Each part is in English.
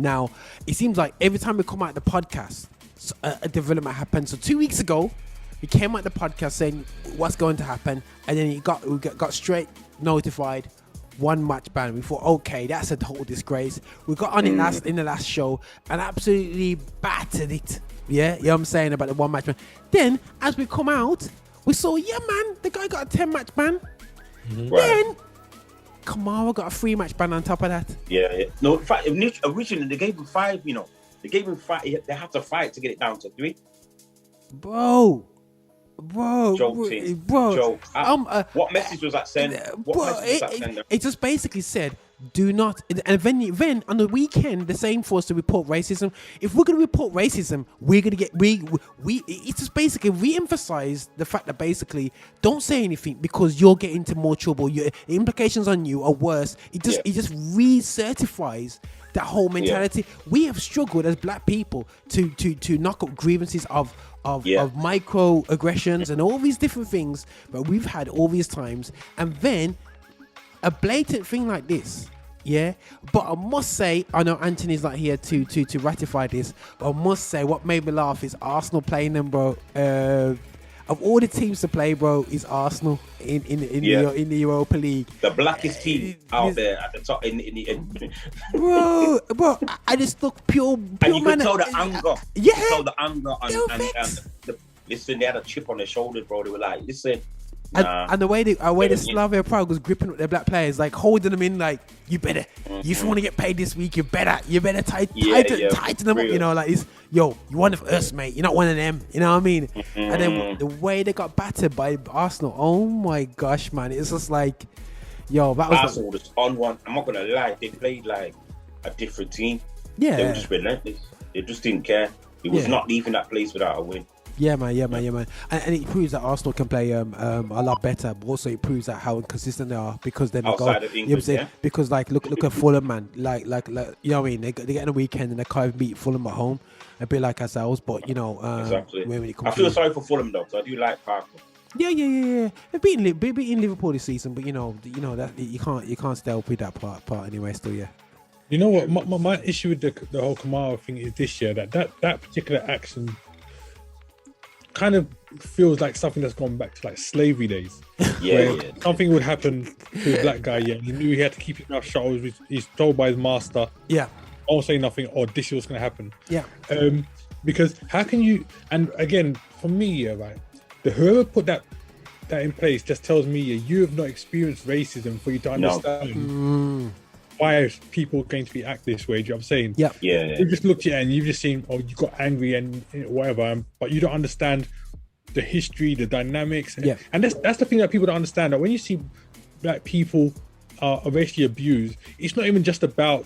Now, it seems like every time we come out the podcast, a development happens. So 2 weeks ago, we came out the podcast saying what's going to happen, and then we got straight notified 1 match ban. We thought, okay, that's a total disgrace. We got on it in the last show and absolutely battered it. Yeah, you know what I'm saying about the 1 match ban. Then, as we come out, we saw, yeah, man, the guy got a 10 match ban. Then Kamara got a 3 match ban on top of that. Yeah. No, in fact, originally they gave him 5. You know, they gave him 5. They had to fight to get it down to 3. Bro. Joke. What message was that send? It just basically said, do not. And then on the weekend, the same for us to report racism. If we're going to report racism, we're going to get it's just basically re-emphasize the fact that basically don't say anything because you're getting into more trouble. The implications on you are worse. It just re-certifies that whole mentality. We have struggled as black people to knock up grievances of microaggressions and all these different things, but we've had all these times, and then a blatant thing like this. But I must say, I know Anthony's not here to ratify this, but I must say what made me laugh is Arsenal playing them, bro. Of all the teams to play, bro, is Arsenal in the Europa League. The blackest team out there at the top in the bro. I just look pure and you man. could tell the anger. Yeah. You could tell the anger and listen, they had a chip on their shoulder, bro. They were like, listen. And the way the Slavia Prague was gripping with their black players, like holding them in, like you better, if you want to get paid this week, you better tighten them up, you know, like it's, you're one of us, mate. You're not one of them, you know what I mean? And then the way they got battered by Arsenal, oh my gosh, man, it's just like, that was Arsenal was on one. I'm not gonna lie, they played like a different team. Yeah, they were just relentless. They just didn't care. It was not leaving that place without a win. Yeah, man. And it proves that Arsenal can play a lot better, but also it proves that how inconsistent they are because then outside of England, because like look at Fulham, man. Like you know what I mean? They get in the weekend and they can't beat Fulham at home, a bit like ourselves. But you know, exactly. I feel sorry for Fulham though, because I do like Parker. Yeah. They've beaten Liverpool this season, but you know that you can't stay up with that part anyway. Still, yeah. You know what? My issue with the whole Kamara thing is this year that particular action kind of feels like something that's gone back to like slavery days. Something would happen to a black guy. Yeah, he knew he had to keep his mouth shut. He's told by his master. Yeah, don't say nothing, or this is what's going to happen. Yeah. Because how can you? And again, for me, whoever put that in place just tells me you have not experienced racism for you to understand. Why are people going to be act this way? Do you know what I'm saying? Yeah. You just looked at it and you've just seen, you got angry and whatever, but you don't understand the history, the dynamics. Yeah. And that's the thing that people don't understand. That when you see black people are racially abused, it's not even just about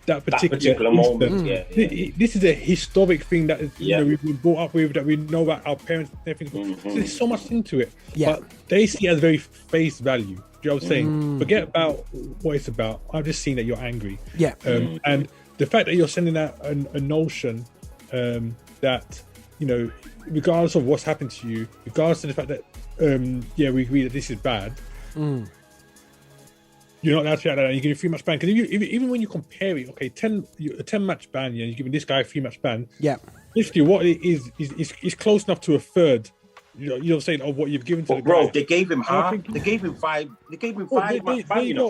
that particular moment. This is a historic thing that we've been brought up with, that we know about our parents and everything. So there's so much into it. Yeah. But they see it as very face value. Do you know what I'm saying? Forget about what it's about. I've just seen that you're angry. Yeah. And the fact that you're sending out a notion that, regardless of what's happened to you, regardless of the fact that, we agree that this is bad, you're not allowed to be like that, and you're giving a 3 match ban. Because even when you compare it, okay, a 10 match ban, you're giving this guy a 3 match ban. Yeah. Literally, what it is close enough to a third. You know what I'm saying, of what you've given to the guy. They gave him half. They gave him 5. They gave him 5.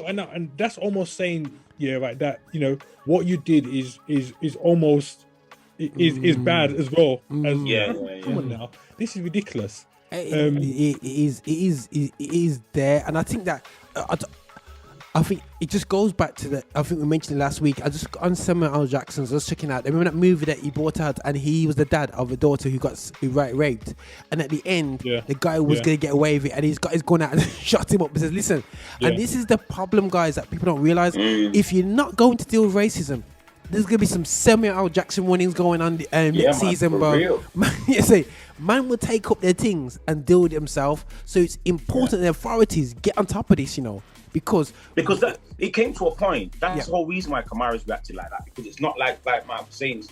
And that's almost saying, that what you did is almost is bad as well. Come on now, this is ridiculous. It is there, and I think that I think it just goes back to I think we mentioned it last week. I just on Samuel L. Jackson's, I was checking out. Remember that movie that he brought out, and he was the dad of a daughter who got raped, and at the end, the guy was gonna get away with it, and he's gone out and shut him up and says, "Listen," and this is the problem, guys, that people don't realize. If you're not going to deal with racism, there's gonna be some Samuel L. Jackson warnings going on next season, bro. Man will take up their things and deal with it himself. So it's important the authorities get on top of this, because that, it came to a point. That's the whole reason why Kamara's reacted like that, because it's not like Mark was saying,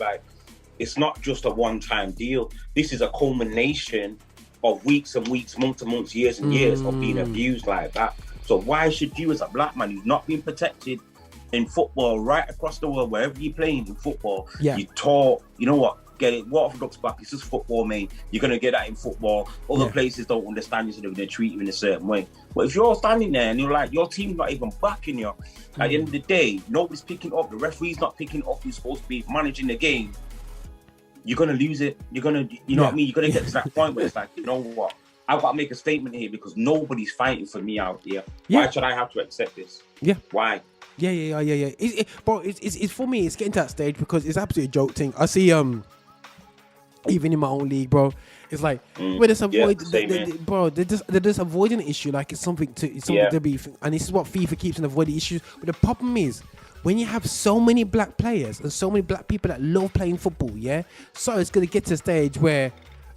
it's not just a one-time deal. This is a culmination of weeks and weeks, months and months, years and years of being abused like that. So why should you, as a black man who's not being protected in football right across the world, wherever you're playing in football, Yeah. you taught, you know what, get it, what orthodox back, it's just football, mate. You're going to get that in football. Other places don't understand you, so they're going to treat you in a certain way. But if you're standing there and you're like, your team's not even backing you, at the end of the day, nobody's picking up, the referee's not picking up who's supposed to be managing the game, you're going to lose it. You're going to, you know what I mean? You're going to get to that point where it's like, you know what, I've got to make a statement here because nobody's fighting for me out here. Why should I have to accept this? Yeah. Why? Yeah. Bro, it's for me, it's getting to that stage because it's absolutely a joke thing. I see, even in my own league, bro, it's like we're just bro, they're just avoiding the issue like it's something to be, and this is what FIFA keeps on avoiding issues. But the problem is when you have so many black players and so many black people that love playing football, so it's gonna get to a stage where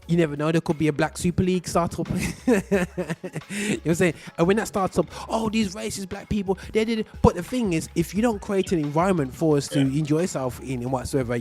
you never know, there could be a black Super League start up. You know what I'm saying? And when that starts up, these racist black people, they did it. But the thing is, if you don't create an environment for us to enjoy ourselves in and whatsoever,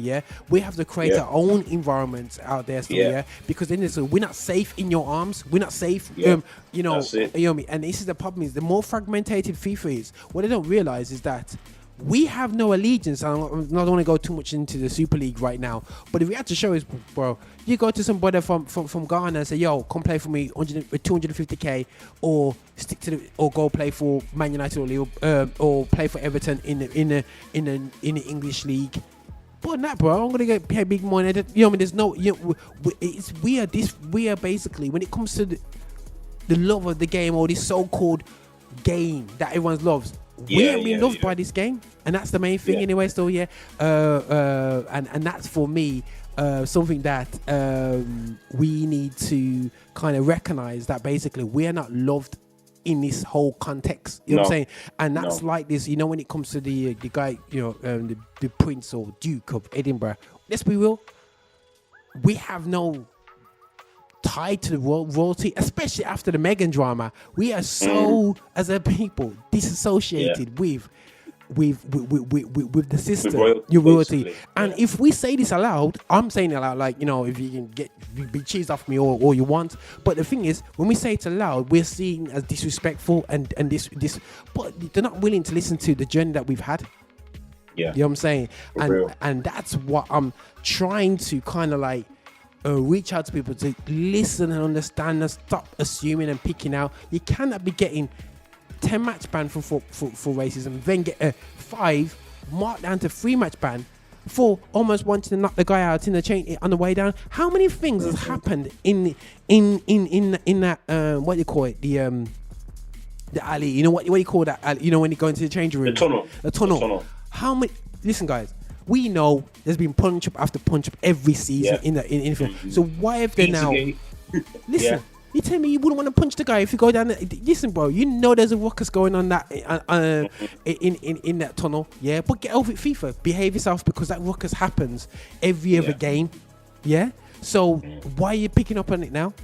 we have to create our own environments out there still, because then we're not safe in your arms. We're not safe, you know what I mean? And this is the problem, is the more fragmented FIFA is, what they don't realize is that we have no allegiance. I don't want to go too much into the Super League right now, but if we had to show is, bro, you go to somebody from Ghana and say, yo, come play for me 250k, or stick to or go play for Man United or play for Everton in the English league. But not, bro, I'm gonna get paid big money. You know what I mean? There's no, we are basically, when it comes to the love of the game, or this so-called game that everyone loves, we ain't been loved by this game, and that's the main thing anyway. So and that's for me something that we need to kind of recognize, that basically we are not loved in this whole context. You know what I'm saying? And that's like this, when it comes to the guy, the Prince or Duke of Edinburgh. Let's be real, we have no tie to the royalty, especially after the Meghan drama. We are so, as a people, disassociated with the system, your royalty. And if we say this aloud, I'm saying it aloud, like, if you can be cheesed off me all you want. But the thing is, when we say it aloud, we're seen as disrespectful and this. But they're not willing to listen to the journey that we've had. Yeah, you know what I'm saying? And that's what I'm trying to kind of like reach out to people to listen and understand and stop assuming and picking out. You cannot be getting 10 match ban for racism, then get a 5 marked down to 3 match ban for almost wanting to knock the guy out in the chain on the way down. How many things has happened in that what do you call it, the alley? What do you call that alley? When you go into the changing room, the tunnel. How many? Listen, guys. We know there's been punch up after punch up every season in the film. So why have they now? Listen, you tell me you wouldn't want to punch the guy if you go down there. Listen, bro, there's a ruckus going on that in that tunnel. Yeah, but get over it, FIFA. Behave yourself, because that ruckus happens every other game. Yeah. So why are you picking up on it now?